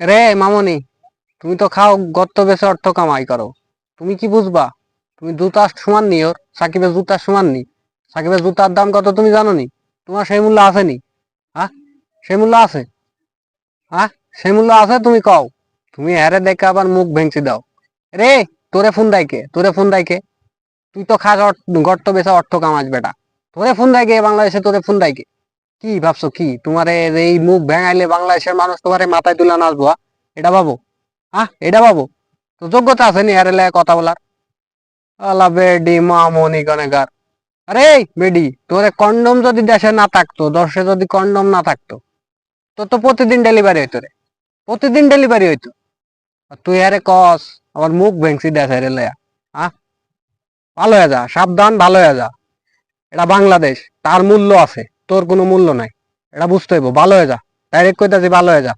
রে মামনি, তুমি তো খাও গত্ত বেচে অর্থ কামাই করো। তুমি কি বুঝবা? তুমি জুতা সমান নি ওর, সাকিবের জুতার সমান নি। সাকিবের জুতার দাম কত তুমি জানো নি? তোমার সেই মূল্য আছে নি? হ্যাঁ, সেই মূল্য আছে? হ্যাঁ, সেই মূল্য আছে তুমি কও? তুমি হ্যারে দেখে আবার মুখ ভেঙচি দাও। রে, তোরে ফোন দেয় কে? তোরে ফোন দেয় কে? তুই তো খাস গর্ত বেচা অর্থ কামাস বেটা। তোরে ফোন দেয় কে বাংলাদেশে? তোরে ফোন দেয় কে? কি ভাবছো কি তোমারে এই মুখ ভেঙাইলে বাংলাদেশের মানুষ তোমারে মাথায় তুলে নাচবো? এটা ভাবো? এটা ভাবো? তো যোগ্যতা আছে নি আরে কথা বলার? আলা বেডি মামনি গনেগার। আরে বেডি, তোরে কন্ডম যদি দেশে না থাকতো, দেশে যদি কন্ডম না থাকতো, তো তো প্রতিদিন ডেলিভারি হইতো রে। প্রতিদিন ডেলিভারি হইতো। আর তুই আরে কস আমার মুখ ভেঙছি দেশে রে লয়া। আহ ভালো হয়ে যা, সাবধান, ভালো হয়ে যা। এটা বাংলাদেশ, তার মূল্য আছে, তোর কোনো মূল্য নাই। এটা বুঝতে হইব, ভালো হয়ে যা। ডাইরেক্ট কইতাছি ভালো হয়ে যা।